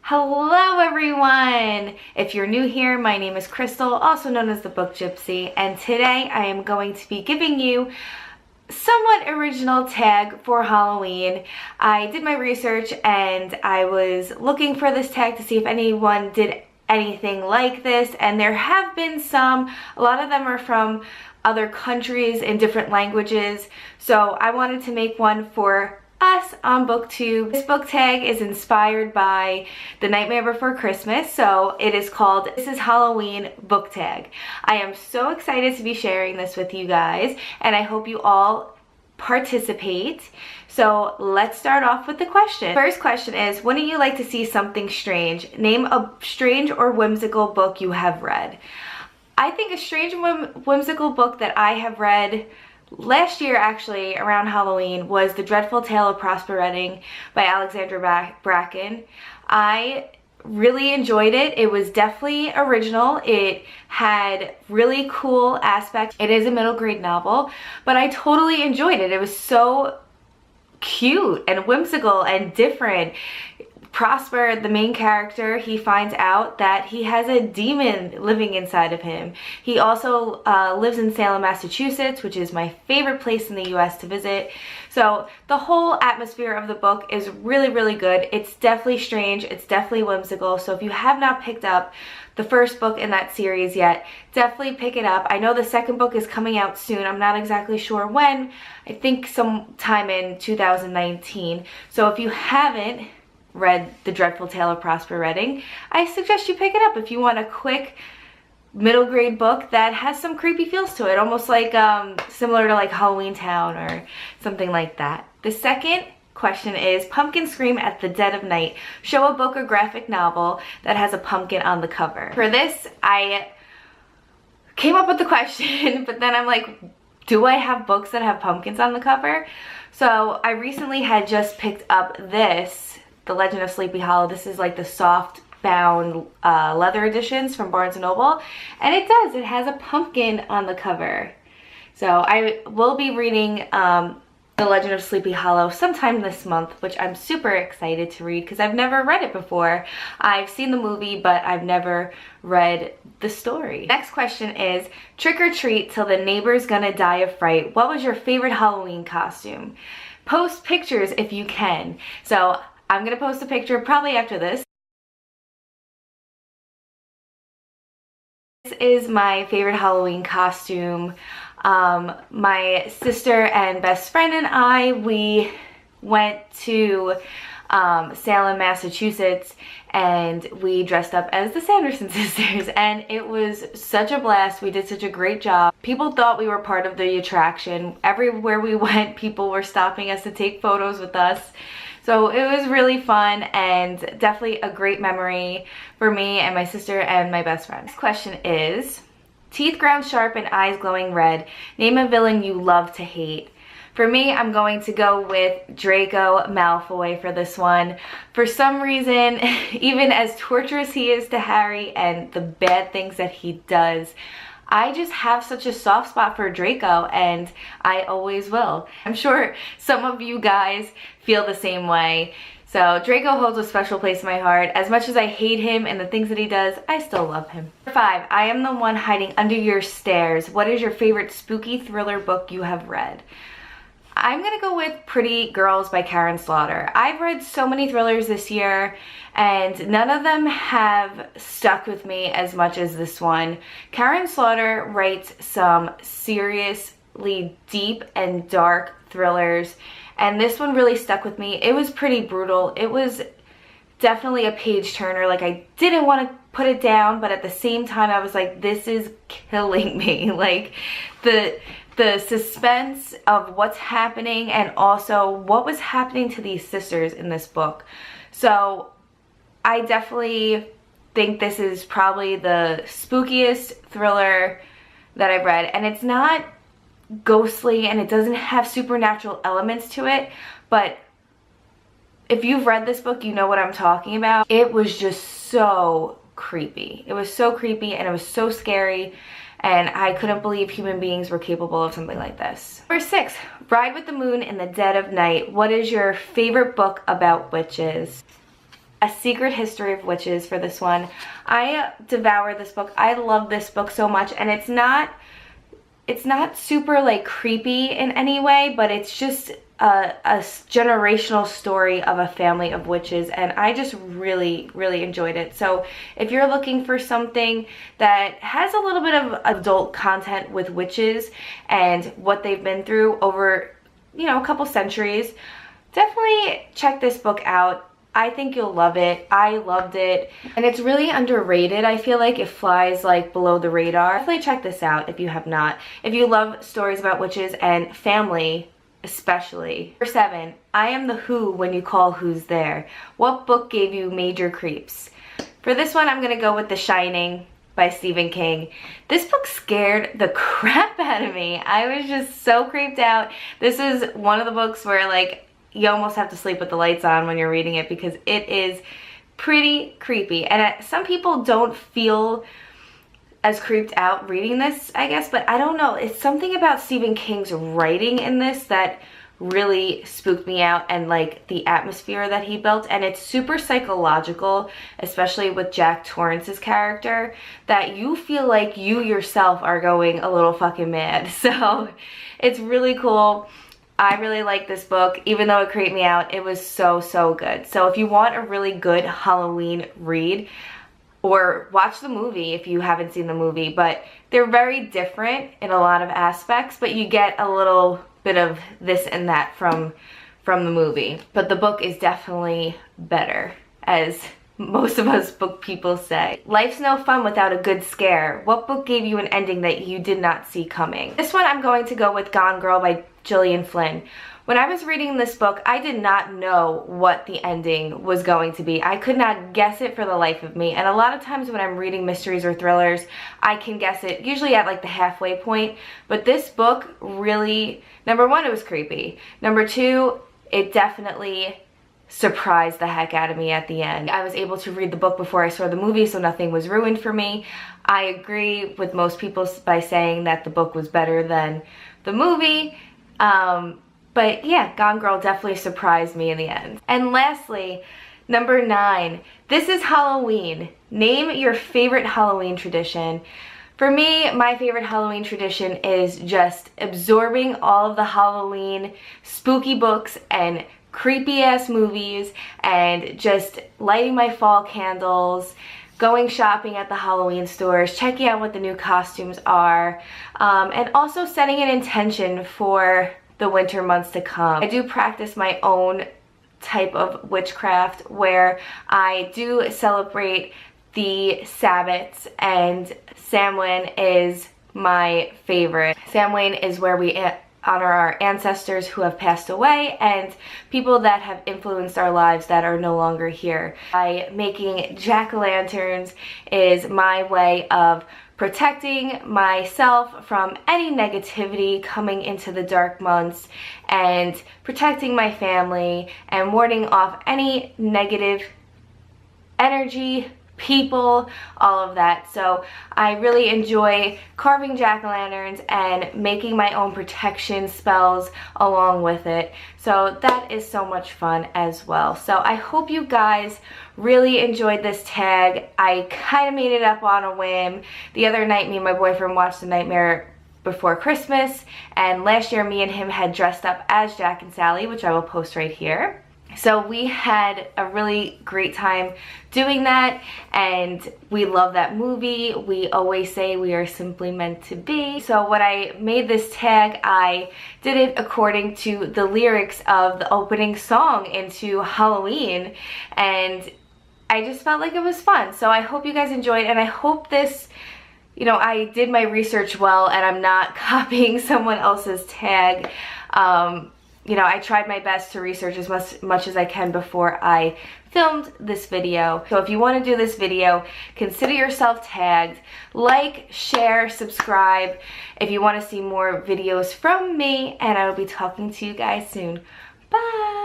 Hello everyone! If you're new here, my name is Crystal, also known as the Book Gypsy, and today I am going to be giving you somewhat original tag for Halloween. I did my research and I was looking for this tag to see if anyone did anything like this, and there have been some. A lot of them are from other countries in different languages, so I wanted to make one for us on BookTube. This book tag is inspired by The Nightmare Before Christmas, so it is called This is Halloween book tag. I am so excited to be sharing this with you guys, and I hope you all participate. So let's start off with the question. First question is, wouldn't you like to see something strange? Name a strange or whimsical book you have read. I think a strange and whimsical book that I have read last year, actually, around Halloween, was The Dreadful Tale of Prosper Redding by Alexandra Bracken. I really enjoyed it. It was definitely original. It had really cool aspects. It is a middle grade novel, but I totally enjoyed it. It was so cute and whimsical and different. Prosper, the main character, he finds out that he has a demon living inside of him. He also lives in Salem, Massachusetts, which is my favorite place in the US to visit. So the whole atmosphere of the book is really, really good. It's definitely strange. It's definitely whimsical. So if you have not picked up the first book in that series yet, definitely pick it up. I know the second book is coming out soon. I'm not exactly sure when. I think sometime in 2019. So if you haven't read The Dreadful Tale of Prosper Redding, I suggest you pick it up if you want a quick middle grade book that has some creepy feels to it, almost like similar to like Halloween Town or something like that. The second question is, pumpkin scream at the dead of night. Show a book or graphic novel that has a pumpkin on the cover. For this, I came up with the question, but then I'm like, do I have books that have pumpkins on the cover? So I recently had just picked up this, The Legend of Sleepy Hollow. This is like the soft bound leather editions from Barnes & Noble, and it does. It has a pumpkin on the cover. So I will be reading The Legend of Sleepy Hollow sometime this month, which I'm super excited to read because I've never read it before. I've seen the movie, but I've never read the story. Next question is, trick or treat till the neighbor's gonna die of fright. What was your favorite Halloween costume? Post pictures if you can. So I'm gonna post a picture probably after this. This is my favorite Halloween costume. My sister and best friend and I, we went to Salem, Massachusetts, and we dressed up as the Sanderson sisters, and it was such a blast. We did such a great job. People thought we were part of the attraction. Everywhere we went, people were stopping us to take photos with us. So it was really fun and definitely a great memory for me and my sister and my best friend. This question is, teeth ground sharp and eyes glowing red. Name a villain you love to hate. For me, I'm going to go with Draco Malfoy for this one. For some reason, even as torturous he is to Harry and the bad things that he does, I just have such a soft spot for Draco, and I always will. I'm sure some of you guys feel the same way. So Draco holds a special place in my heart. As much as I hate him and the things that he does, I still love him. 5, I am the one hiding under your stairs. What is your favorite spooky thriller book you have read? I'm gonna go with Pretty Girls by Karen Slaughter. I've read so many thrillers this year, and none of them have stuck with me as much as this one. Karen Slaughter writes some seriously deep and dark thrillers, and this one really stuck with me. It was pretty brutal. It was definitely a page turner. Like, I didn't want to put it down, but at the same time I was like, this is killing me. Like, the suspense of what's happening and also what was happening to these sisters in this book. So I definitely think this is probably the spookiest thriller that I've read, and it's not ghostly and it doesn't have supernatural elements to it, but if you've read this book, you know what I'm talking about. It was just so creepy. It was so creepy and it was so scary, and I couldn't believe human beings were capable of something like this. Number 6, Ride with the Moon in the Dead of Night. What is your favorite book about witches? A Secret History of Witches for this one. I devoured this book. I love this book so much, and it's not super like creepy in any way, but it's just a generational story of a family of witches, and I just really enjoyed it. So if you're looking for something that has a little bit of adult content with witches and what they've been through over, you know, a couple centuries, definitely check this book out. I think you'll love it. I loved it. And it's really underrated. I feel like it flies like below the radar. Definitely check this out if you have not. If you love stories about witches and family, especially. Number 7, I am the who when you call who's there. What book gave you major creeps? For this one, I'm gonna go with The Shining by Stephen King. This book scared the crap out of me. I was just so creeped out. This is one of the books where like you almost have to sleep with the lights on when you're reading it because it is pretty creepy. And some people don't feel as creeped out reading this, I guess, but I don't know. It's something about Stephen King's writing in this that really spooked me out, and like the atmosphere that he built. And it's super psychological, especially with Jack Torrance's character, that you feel like you yourself are going a little fucking mad. So it's really cool. I really like this book. Even though it creeped me out, it was so good. So if you want a really good Halloween read, or watch the movie if you haven't seen the movie, but they're very different in a lot of aspects, but you get a little bit of this and that from the movie. But the book is definitely better, as most of us book people say. Life's no fun without a good scare. What book gave you an ending that you did not see coming? This one I'm going to go with Gone Girl by Gillian Flynn. When I was reading this book, I did not know what the ending was going to be. I could not guess it for the life of me. And a lot of times when I'm reading mysteries or thrillers, I can guess it, usually at like the halfway point. But this book really, number one, it was creepy. Number two, it definitely surprised the heck out of me at the end. I was able to read the book before I saw the movie, so nothing was ruined for me. I agree with most people by saying that the book was better than the movie. But yeah, Gone Girl definitely surprised me in the end. And lastly, number 9, this is Halloween. Name your favorite Halloween tradition. For me, my favorite Halloween tradition is just absorbing all of the Halloween spooky books and creepy ass movies and just lighting my fall candles, going shopping at the Halloween stores, checking out what the new costumes are, and also setting an intention for the winter months to come. I do practice my own type of witchcraft where I do celebrate the Sabbats, and Samhain is my favorite. Samhain is where we honor our ancestors who have passed away and people that have influenced our lives that are no longer here. By making jack-o'-lanterns is my way of protecting myself from any negativity coming into the dark months, and protecting my family and warding off any negative energy, people, all of that. So I really enjoy carving jack-o'-lanterns and making my own protection spells along with it. So that is so much fun as well. So I hope you guys really enjoyed this tag. I kind of made it up on a whim. The other night, me and my boyfriend watched The Nightmare Before Christmas, and last year me and him had dressed up as Jack and Sally, which I will post right here. So we had a really great time doing that, and we love that movie. We always say we are simply meant to be. So when I made this tag, I did it according to the lyrics of the opening song into Halloween, and I just felt like it was fun. So I hope you guys enjoyed, and I hope this, you know, I did my research well and I'm not copying someone else's tag. You know, I tried my best to research as much as I can before I filmed this video. So if you want to do this video, consider yourself tagged. Like, share, subscribe if you want to see more videos from me, and I will be talking to you guys soon. Bye!